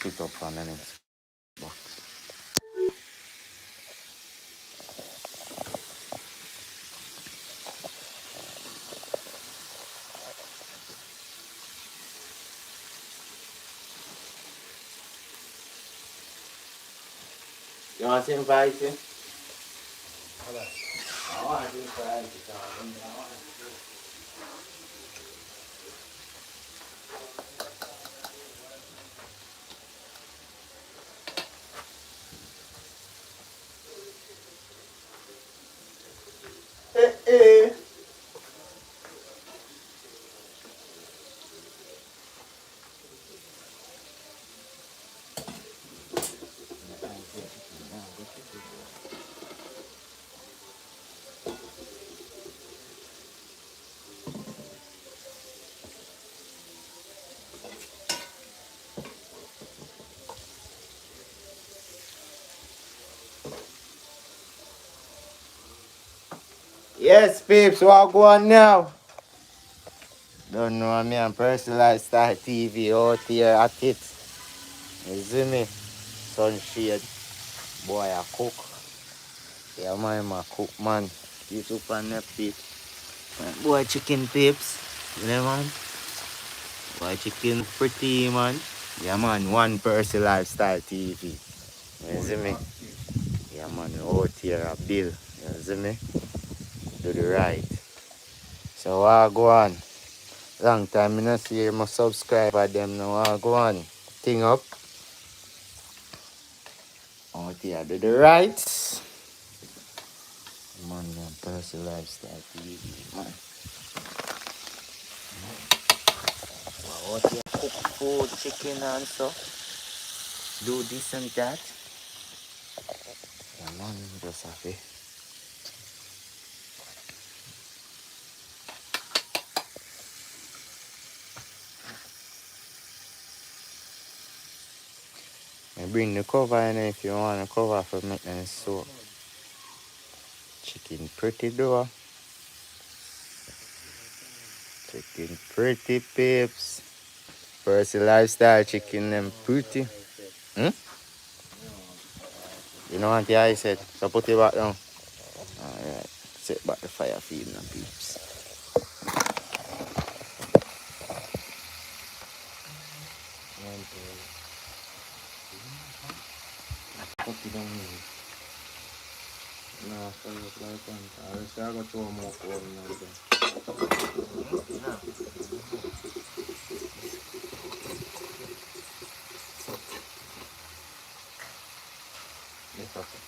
put up on the next box. You want to invite him? I want to invite him. Eh. Yes, peeps, what go on now? Don't know me and Persie Lifestyle TV out here at it. You see me? Sunshade. Boy, I cook. Yeah, man, I cook, man. YouTube and Netflix. Boy, chicken peeps. Yeah, man. Boy, chicken pretty, man. Yeah, man, one Persie Lifestyle TV. You see me? Yeah, man, out here a bill. You see me? Do the right. So, what go on? Long time I not see my subscriber them now. What go on? Thing up. Out here do the right. Man, Persie Lifestyle TV, man. Out here cook food, chicken and so. Do this and that. Yeah, man, just happy. I bring the cover in if you want a cover for making soup. Chicken pretty though. Chicken pretty peeps. Persie Lifestyle chicken them pretty. Hmm? You know what I said? So put it back down. Alright. Set back the fire feed now peeps. Put it down here. No, so it's like that. I still got 2 more corn now again. It's okay.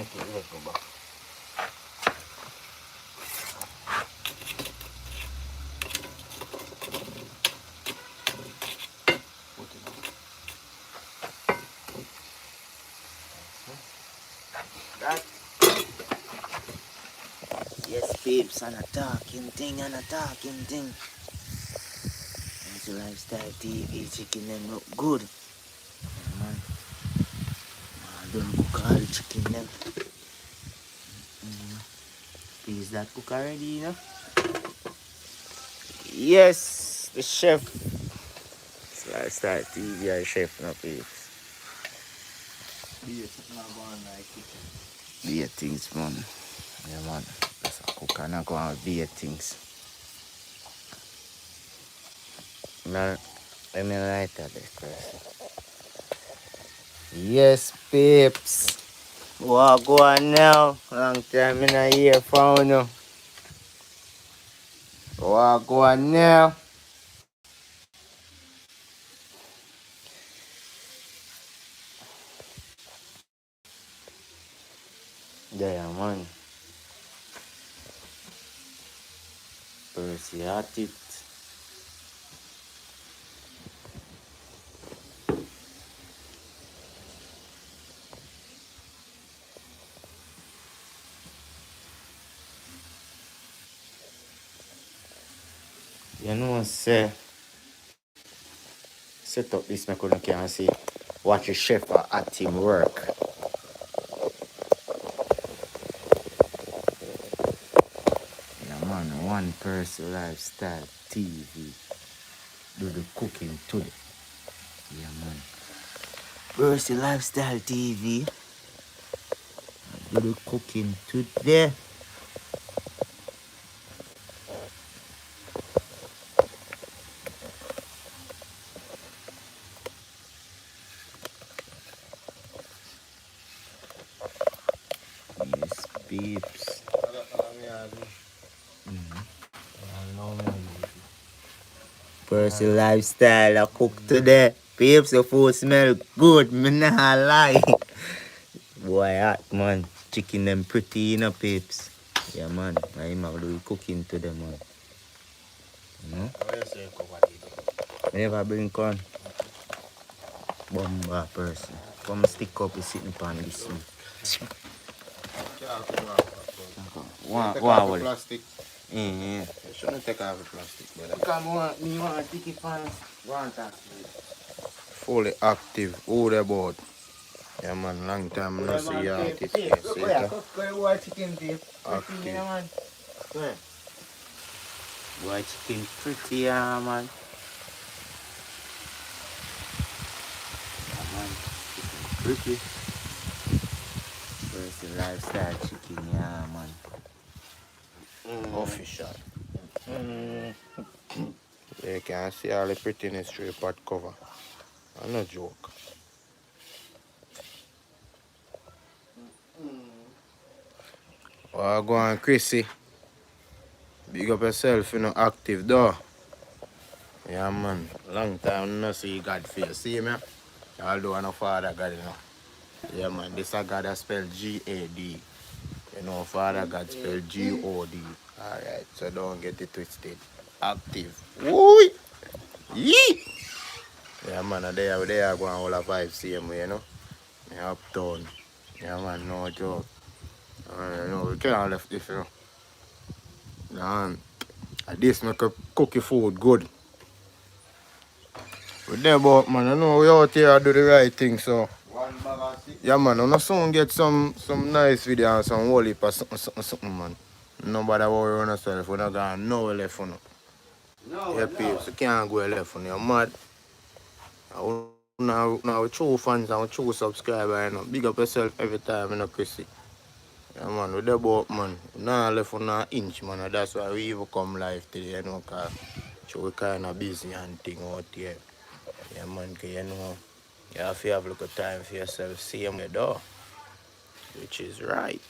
Okay, let's go back. Put it down. That. Yes, peeps, and a talking thing, and a talking thing. Persie Lifestyle TV chicken them look good. Yeah, man. Don't cook all the chicken them. Please, that cook already, you know? Yes, the chef. Lifestyle TV and chef no peeps. Beer things, man. Yeah, man. That's a cook and I go and beer things. Now, let me light up this person. Yes, peeps. What go on now? Long time in a year for you. What go on now? There, man. Persie at it. You know, say, set up this, I can see. Watch the chef at him work. Yeah, man, one Persie Lifestyle TV. Do the cooking today. Yeah, man. Persie Lifestyle TV. Do the cooking today. Yes, peeps. Persie Lifestyle, I cook today. Peeps, the food smell good, me nah lie. Boy, hot man. Chicken them pretty, you know, peeps. Yeah, man. I'm do the cooking today, man. You know? I never bring corn. Bomba Persie. Come stick up, you sitting upon this one. Wow, plastic. Yeah. You shouldn't take off the plastic, brother. Come on, me want to take it from one time. Fully active, all about. Yeah, man, long time no see you artist. Boy, chicken beef. Active. Man. Boy, chicken pretty, yeah, man. Yeah, man. Chicken pretty. Persie Lifestyle chicken, yeah, man. Official. You can see all the prettiness through the pot cover. I'm no joke. Go on, Chrissy. Big up yourself, you know, active though. Yeah, man. Long time no see God face. See me? Although I'm no father God, you know. Yeah, man. This a God that spelled G-A-D. You know, Father God spelled G-O-D. Alright, so don't get it twisted. Active. Woo! Yee! Yeah, man, they are going all the vibes same way, you know. Yeah, Uptown. Yeah, man, no joke. No, we can't left this, you know. Man, this make a cookie food good. We there about, man, I know we out here do the right thing, so. Yeah, man, I soon get some nice video and some whole heap of something, man. Nobody worry on yourself, we're not going nowhere left for no. Yeah, peeps, you can't go left for no, you're mad. Now, true fans and true subscribers, you know. Big up yourself every time, you know, Chrissy. Yeah, man, we there about, man. Nah left on an inch, man, and that's why we even come live today, you know, because we kind of busy and thing out here. Yeah, man, because, you know, you have to have a little time for yourself, see him the door, which is right.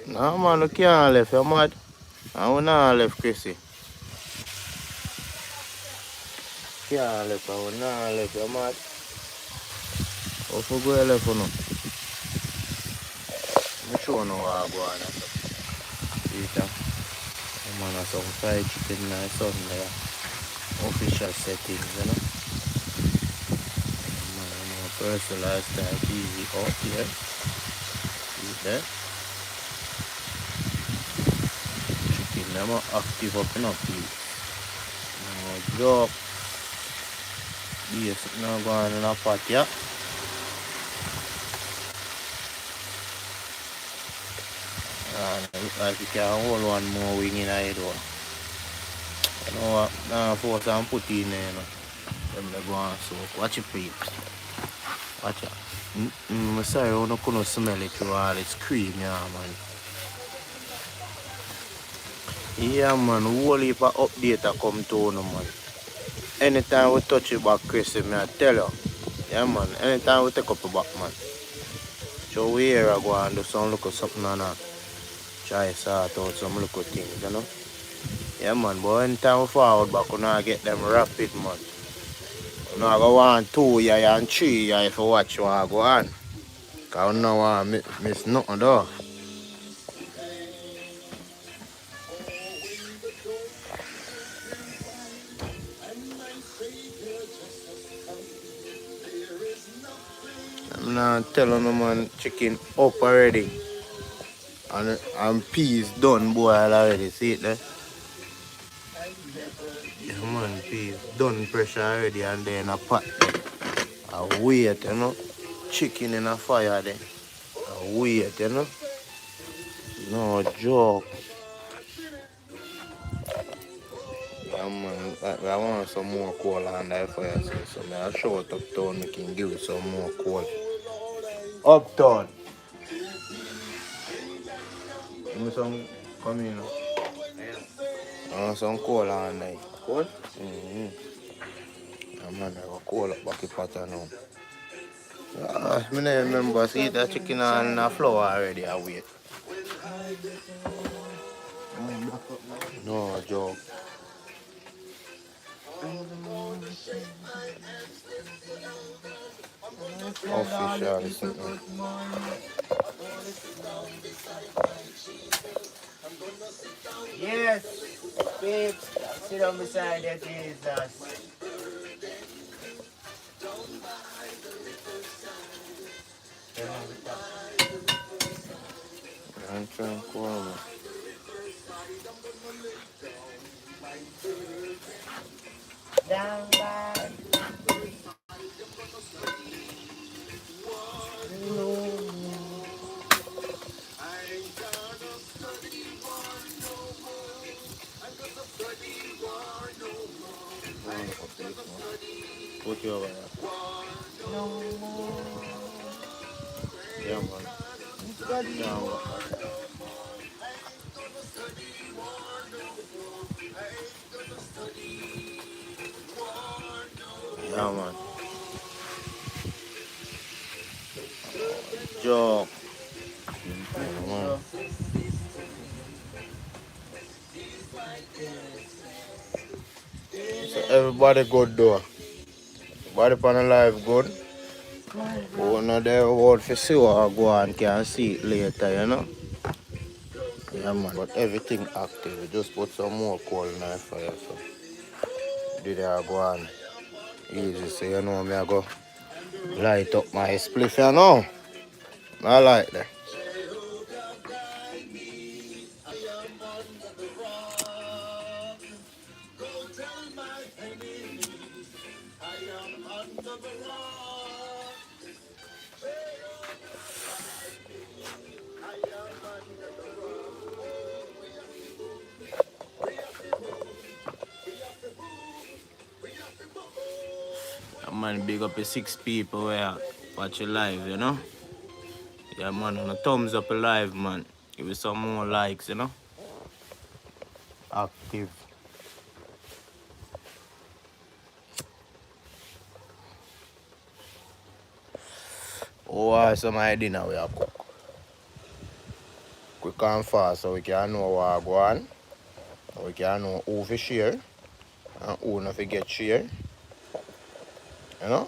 No, man, you can't left, you're mad. And we not left, Chrissy. Can't left, and we not left, you're mad. What for go left for no? I'm sure no what I go on. See it, man, I some fried chicken and something there. Official settings, you know. Man, Persie Lifestyle TV out here. See there? Chicken them are active up in a please. No joke. Yes, now going in a pot, yeah. And it look like you can hold one more wing in the door. You know what? Now force and put in there, you know. Them they go on soak. Watch it, peeps. Watch it. I'm sorry, I don't couldn't smell it through all its cream, yeah, man. Yeah, man, whole heap of update a come to no, man. Anytime we touch it back, Chris, I tell you. Yeah, man, anytime we take up a back, man. So we here I go and do some look of something and try sort out some look of things, you know. Yeah, man, but anytime we forward back, we not get them rapid, man. We not go 1, 2 yeah, and 3 yeah, if you watch what I go on. Because we don't want to miss nothing, though. I'm not telling them, man, chicken up already. And peas done boil already, see it there? Yeah, man, peas done pressure already and then a pot. I wait, you know. Chicken in a fire there. I wait, you know. No joke. Yeah, man. I want some more coal on that fire, so I show it Uptown, we can give it some more coal. Uptown. Give me some, come in. I want some coal on there. Cool? Mm-hmm. Yeah, man, I got coal up back in pot now. I don't remember, see that chicken on the floor already, I wait. No joke. Official, something. Yes, babe. Sit down beside you, Jesus. I'm trying to call me. Down by. Put you over there. Yeah, man. Yeah, man. Yeah, man. Joke. Yeah, man. So everybody good though. Everybody on the live good. Who not there word for see what I go and can see it later, you know? Yeah, man. But everything active. We just put some more coal in the fire, so did I go on easy, so you know me I go light up my spliff, you know? I like that. Man, big up the 6 people where watch you live, you know? Yeah, man, and a thumbs up live, man. Give it some more likes, you know? Active. Oh, some my dinner we are cook. Quick and fast so we can know what go on. We can know who to share and who not to get share. You know?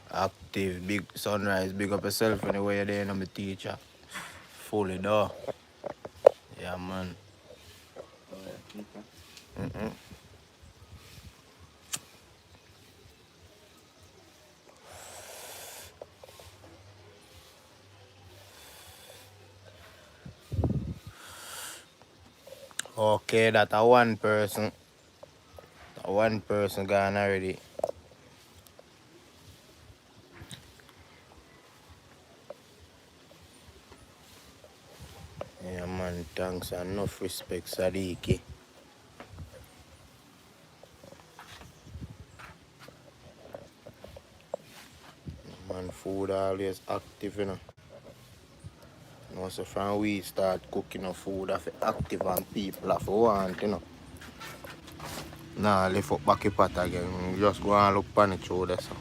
Active, big sunrise, big up yourself anyway you're there and I'm a teacher. Fully door. Yeah, man. Mm-mm. Okay, that a one person. One person gone already. Yeah, man, thanks and enough respect, Sadiki. Man, food always active, you know. You know, so from we start cooking the food, I feel active and people have want, you know. Nah, lift up back pot again. Just go and look on it through there, so.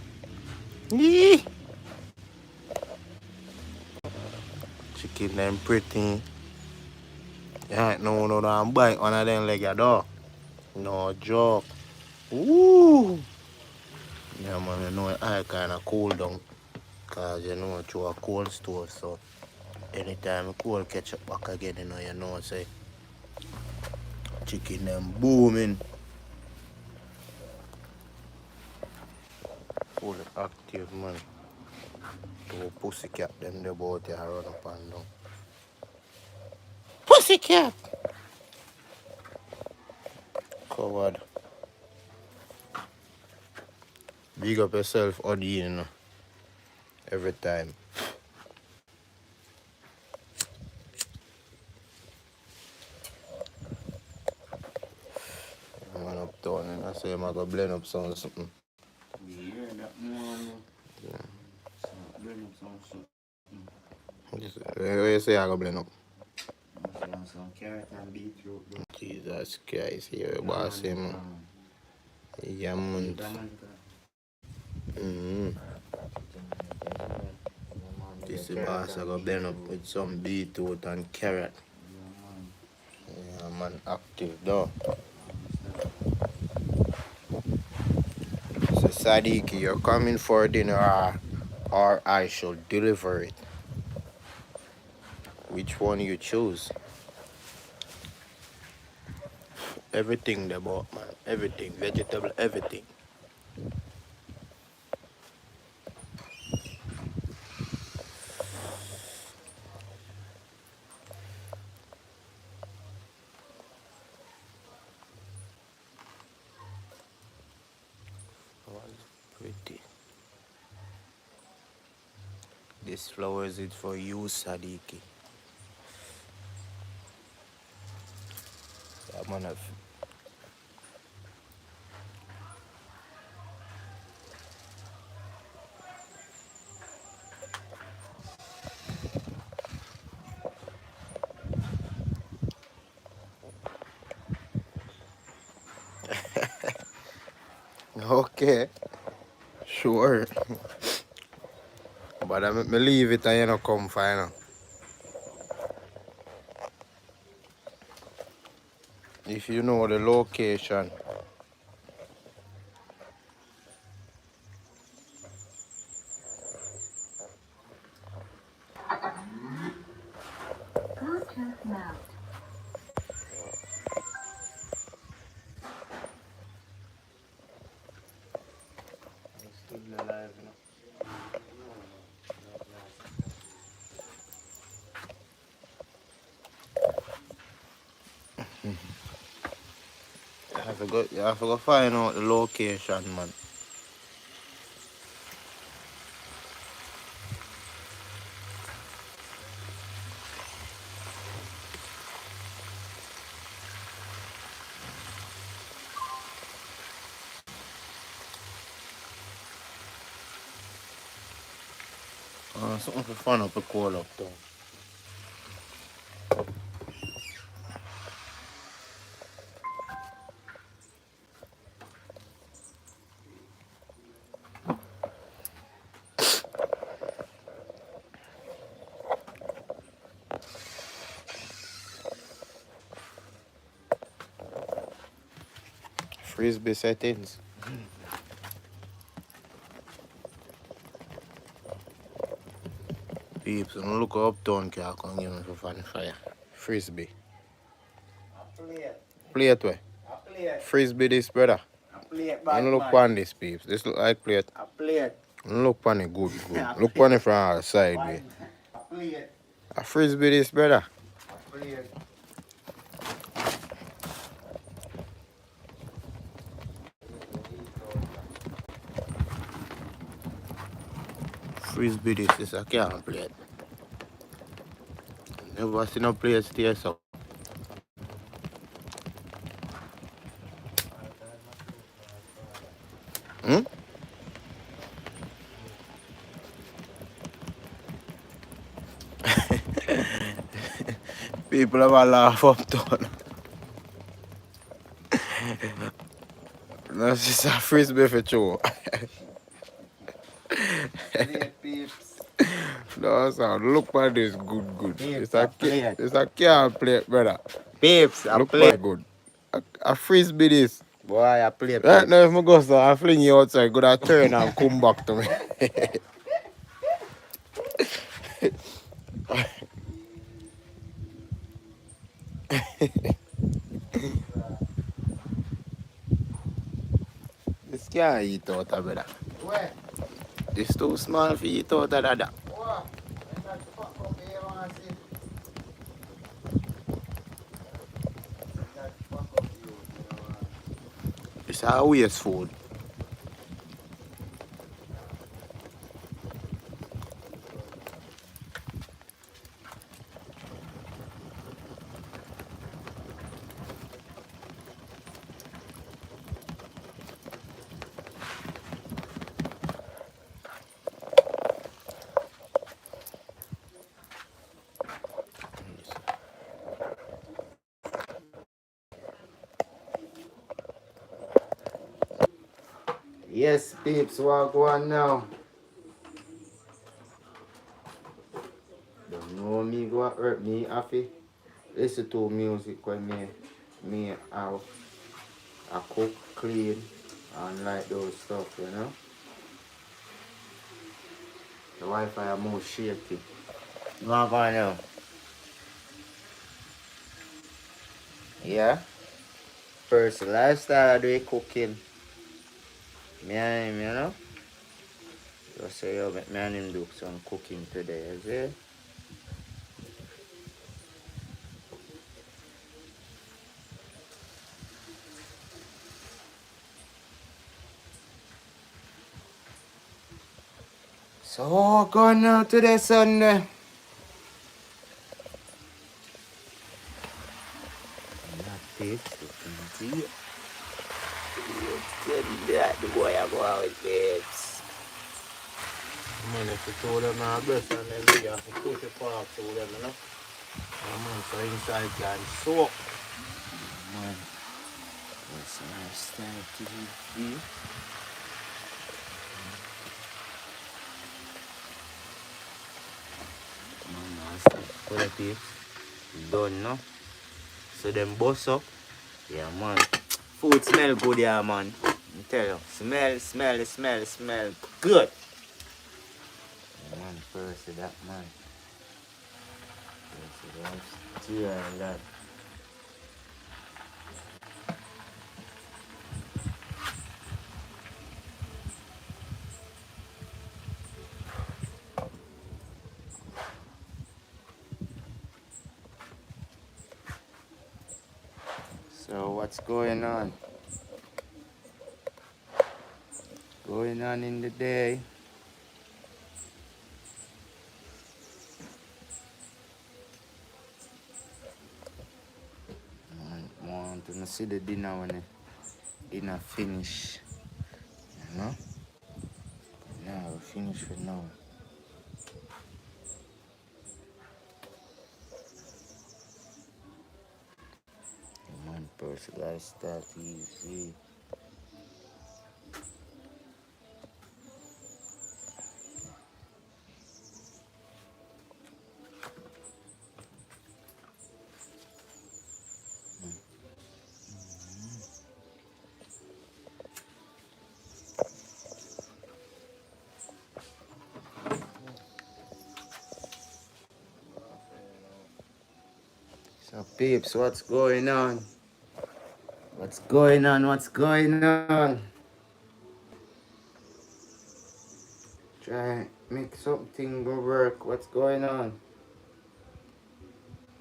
Yee! Chicken them pretty. Yeah, no, I'm bite one of them leg at door. No joke. Ooh! Yeah, man, you know I kind of cool down. Cause you know, through a cold store, so anytime cold catch up back again, you know, say chicken them booming. Fully active, man. Two pussycat them the boat here run up and down. Pussycat. Coward. Big up yourself, Odi, you know. Every time. Man uptown, and I say I'm going to blend up something. Yeah, that one. Yeah. So, blend up some shit. What you say I go blend up? Some carrot and beetroot. Jesus Christ, here, boss, man. Yeah, man. This is boss, I go blend up with some beetroot and carrot. Yeah, man, active, though. So, Sadiki, you're coming for dinner or I shall deliver it. Which one you choose? Everything they bought, man. Everything. Vegetable, everything. Oh, pretty. This flower is it for you, Sadiki. Yeah, man, okay. Sure. But I me leave it and you know come final. If you know the location. Bluetooth mode. You have to go find out the location, man. Something for fun up a call up though. Frisbee settings. Peeps, don't look uptown car come give me for fun fire. Frisbee. Plate where? Frisbee this brother. Don't look on this peeps. This look like plate. Don't look on it good. Look on it from our side way. A frisbee this brother. Frisbee this is a can plate. Never seen a plate stay so. Hmm? People have a laugh uptown. That's just a frisbee for true. No, son, look at this good. It's a can plate, brother. Peeps, a Look plate. at good. A frisbee this. Boy, a plate. Right now, if I go so I fling you outside, go to turn and come back to me. This can't eat out of brother. Where? It's too small for eat out of that. What? It's a waste food. Yes, peeps, what go on now? Don't know me go hurt me happy. Listen to music when I cook, clean, and like those stuff, you know? The Wi-Fi are more shaky. What go on now? Yeah? Persie lifestyle I do it cooking. Me and him, you know? Just say yo, me and him do some cooking today, you see? So what going now today Sunday? Not tips, looking tea. That the boy I go out with babes. Man, if you told them my best and then we have to push it forward to them, you know? Man, so inside can soak. Man, what's nice time to be? Man, last time. What the peeps? Done, no? So them bust up. Yeah, man. Food smell good, yeah, man. I tell you. Smell good. Yeah, man, Persie, that man. Persie, that's tea and that. So what's going on? Going on in the day? Man, want to see the dinner when the dinner finish. You know? Now we finish for now. Man, Persie Lifestyle TV. So peeps, what's going on? What's going on? What's going on? Try make something go work. What's going on?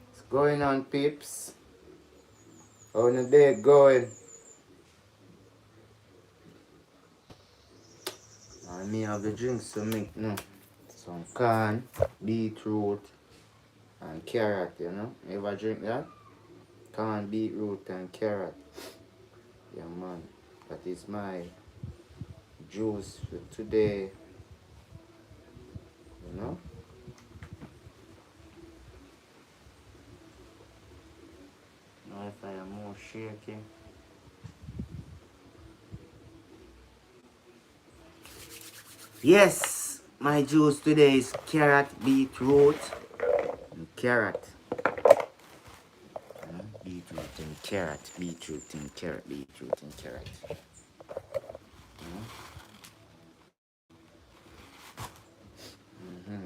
What's going on, peeps? How the day going? I me have the drinks to make now. Some corn, beetroot, and carrot, you know? You ever drink that? Corn, beetroot, and carrot. Yeah, man. That is my juice for today, you know? Now if I am more shaking. Yes, my juice today is carrot, beetroot, and carrot. Beetroot and carrot, beetroot and carrot, beetroot and carrot.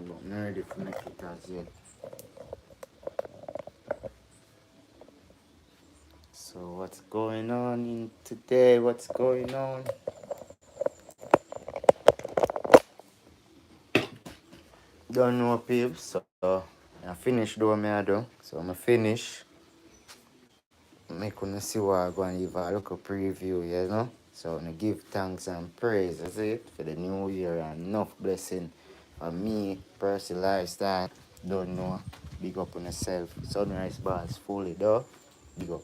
But not ready to make it as yet. So what's going on in today? What's going on? Don't know, peeps. So I finished doing me I do. So I'm finish. make una see what I go and leave a look a preview, you know. So I give thanks and praise, that's it, for the new year and enough blessing for me, Persie lifestyle. Don't know. Big up on yourself. Sunrise bars fully though. Big up.